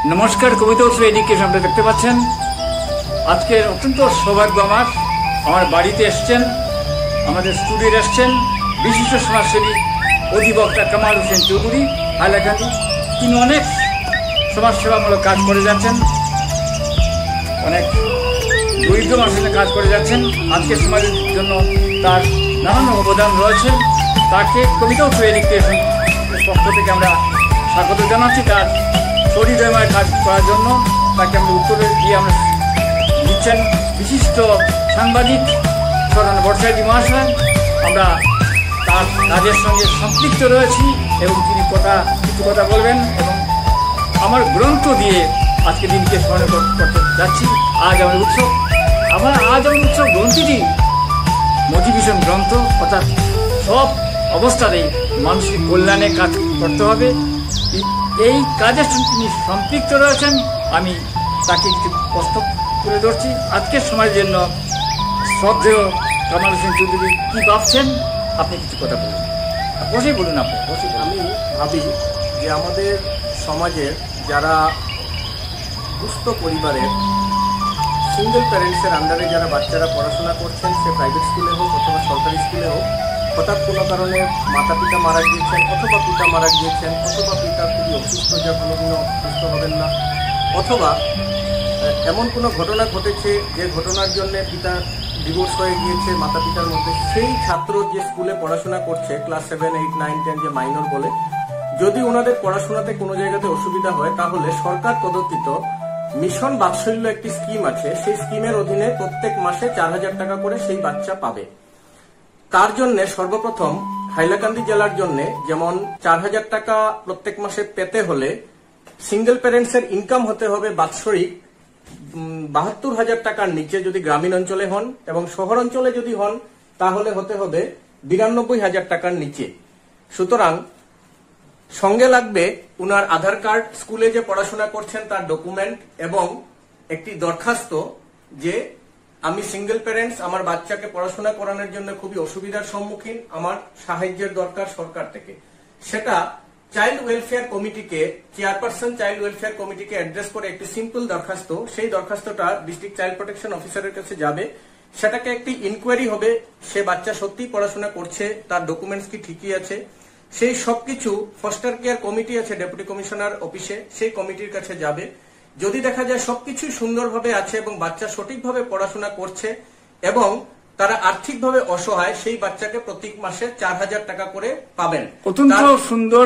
নমস্কার, কবিতা উৎসব এডুকেশন আপনারা দেখতে পাচ্ছেন। আজকের অত্যন্ত সৌভাগ্য আমার বাড়িতে এসছেন, আমাদের স্টুডিওতে এসছেন বিশিষ্ট সমাজসেবী অধিবক্তা কামাল হোসেন চৌধুরী হাইলাকান্দি। তিনি অনেক সমাজসেবামূলক কাজ করে যাচ্ছেন, অনেক দরিদ্র মানুষের কাজ করে যাচ্ছেন। আজকের সমাজের জন্য তার নানান অবদান রয়েছে। তাকে কবিতা উৎসব এডুকেশন পক্ষ থেকে আমরা স্বাগত জানাচ্ছি। তার হৃদয়ময় কাজ করার জন্য তাকে আমরা উত্তরে দিয়ে আমরা দিচ্ছেন বিশিষ্ট সাংবাদিক সরানা বর্ষাজি মহাশয়। আমরা তার কাজের সঙ্গে সম্পৃক্ত রয়েছি এবং তিনি কিছু কথা বলবেন এবং আমার গ্রন্থ দিয়ে আজকে দিনকে স্মরণ করতে যাচ্ছি। আজ আমাদের উৎসব গ্রন্থটি মোটিভেশন গ্রন্থ, অর্থাৎ সব অবস্থাতেই মানসিক কল্যাণে কাজ করতে হবে। এই কাজের সঙ্গে তিনি সম্পৃক্ত রয়েছেন। আমি তাকে কিছু প্রশ্ন তুলে ধরছি। আজকের সময়ের জন্য শ্রদ্ধেয় কামাল হোসেন চৌধুরী কী ভাবছেন, আপনি কিছু কথা বলুন। বসেই বলুন আপনি। আমি ভাবি যে আমাদের সমাজের যারা দুস্থ পরিবারের সিঙ্গেল প্যারেন্টসের আন্ডারে যারা বাচ্চারা পড়াশোনা করছেন, সে প্রাইভেট স্কুলে হোক অথবা সরকারি স্কুলে হোক, হঠাৎ কোনো কারণে মাতা পিতা মারা গিয়েছেন অথবা পিতা মারা গিয়েছেন অথবা পিতা খুবই অসুস্থ, যা কোনোদিনও সুস্থ হবেন না, অথবা এমন কোনো ঘটনা ঘটেছে যে ঘটনার জন্য পিতা ডিভোর্স হয়ে গিয়েছে মাতা পিতার মধ্যে, সেই ছাত্র যে স্কুলে পড়াশোনা করছে ক্লাস 7, 8, 9, 10 যে মাইনর বলে, যদি ওনাদের পড়াশোনাতে কোনো জায়গাতে অসুবিধা হয় তাহলে সরকার প্রদত্তিত মিশন বাৎসল্য একটি স্কিম আছে। সেই স্কিমের অধীনে প্রত্যেক মাসে 4,000 টাকা করে সেই বাচ্চা পাবে। তার জন্য সর্বপ্রথম হাইলাকান্দি জেলার জন্য যেমন 4,000 টাকা প্রত্যেক মাসে পেতে হলে সিঙ্গেল প্যারেন্টসের ইনকাম হতে হবে বাৎসরিক 72,000 টাকার নিচে যদি গ্রামীণ অঞ্চলে হন, এবং শহর অঞ্চলে যদি হন তাহলে হতে হবে 92,000 টাকার নিচে। সুতরাং সঙ্গে লাগবে উনার আধার কার্ড, স্কুলে যে পড়াশোনা করছেন তার ডকুমেন্ট এবং একটি দরখাস্ত যে আমি সিঙ্গেল প্যারেন্টস, আমার বাচ্চাকে পড়াশোনা করানোর জন্য খুবই অসুবিধার সম্মুখীন, আমার সাহায্যের দরকার সরকার থেকে। সেটা চাইল্ড ওয়েলফেয়ার কমিটিকে, চেয়ারপারসন চাইল্ড ওয়েলফেয়ার কমিটিকে অ্যাড্রেস করে একটি সিম্পল দরখাস্ত, সেই দরখাস্তটা ডিস্ট্রিক্ট চাইল্ড প্রোটেকশন অফিসারের কাছে যাবে। সেটাকে একটি ইনকোয়ারি হবে, সে বাচ্চা সত্যিই পড়াশোনা করছে, তার ডকুমেন্টস কি ঠিকই আছে, সেই সবকিছু ফস্টার কেয়ার কমিটি আছে ডেপুটি কমিশনার অফিসে, সেই কমিটির কাছে যাবে। যদি দেখা যায় সবকিছু সুন্দরভাবে আছে এবং বাচ্চা সঠিকভাবে পড়াশোনা করছে এবং তারা আর্থিকভাবে অসহায়, সেই বাচ্চাকে প্রত্যেক মাসে 4,000 টাকা করে পাবেন। অত্যন্ত সুন্দর।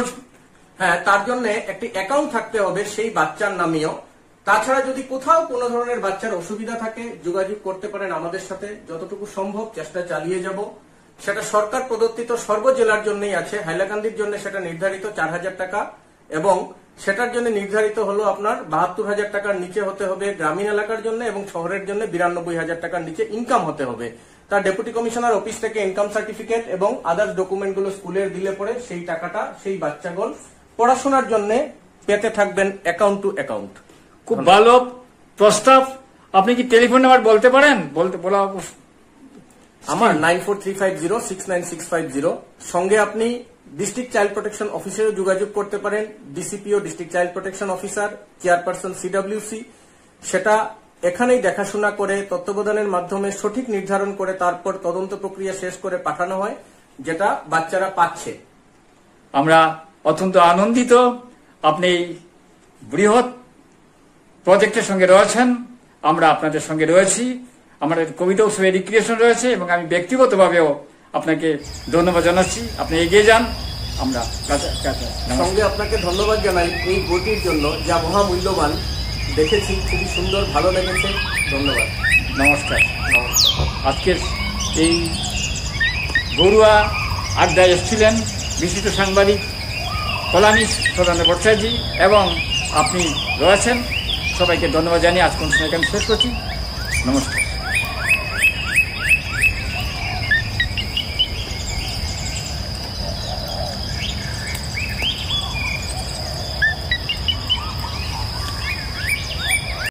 হ্যাঁ, তার জন্য একটি অ্যাকাউন্ট থাকতে হবে সেই বাচ্চার নামেও। তাছাড়া যদি কোথাও কোনো ধরনের বাচ্চার অসুবিধা থাকে যোগাযোগ করতে পারেন আমাদের সাথে, যতটুকু সম্ভব চেষ্টা চালিয়ে যাব। সেটা সরকার প্রদত্তিত সর্ব জেলার জন্যই আছে। হাইলাকান্দির জন্য সেটা নির্ধারিত 4,000 টাকা এবং সেটার জন্য নির্ধারিত হলো আপনার 72,000 টাকার নিচে হতে হবে গ্রামীণ এলাকার জন্য, এবং শহরের জন্য 92,000 টাকার নিচে ইনকাম হতে হবে। তার ডেপুটি কমিশনার অফিস থেকে ইনকাম সার্টিফিকেট এবং আদার্স ডকুমেন্ট গুলো স্কুলের দিলে পরে সেই টাকাটা সেই বাচ্চাগণ পড়াশোনার জন্য পেতে থাকবেন অ্যাকাউন্ট টু অ্যাকাউন্ট। খুব ভালো প্রস্তাব। আপনি কি টেলিফোন নাম্বার বলতে পারেন? বলা আমার 9435069650। সঙ্গে আপনি ডিস্ট্রিক্ট চাইল্ড প্রোটেকশন অফিসেও যোগাযোগ করতে পারেন, DCPO district child protection officer, chairperson CWC. সেটা এখানেই দেখাশোনা করে তত্ত্বাবধানের মাধ্যমে সঠিক নির্ধারণ করে তারপর তদন্ত প্রক্রিয়া শেষ করে পাঠানো হয়, যেটা বাচ্চারা পাচ্ছে। আমরা অত্যন্ত আনন্দিত আপনি বৃহৎ প্রজেক্টের সঙ্গে রয়েছেন, আমরা আপনাদের সঙ্গে রয়েছি। আমাদের কবিতা উৎসব রিক্রিয়েশন রয়েছে এবং আমি ব্যক্তিগতভাবেও আপনাকে ধন্যবাদ জানাচ্ছি। আপনি এগিয়ে যান। আমরা সঙ্গে আপনাকে ধন্যবাদ জানাই এই বইটির জন্য, যা মহামূল্যবান। দেখেছি, খুবই সুন্দর, ভালো লেগেছে। ধন্যবাদ। নমস্কার। আজকের এই বড়ুয়া আড্ডায় এসেছিলেন বিশিষ্ট সাংবাদিক কলামিস্ট সরানা বর্ষাজি এবং আপনি রয়েছেন। সবাইকে ধন্যবাদ জানিয়ে আজকে অনুষ্ঠানকে আমি শেষ করছি। নমস্কার।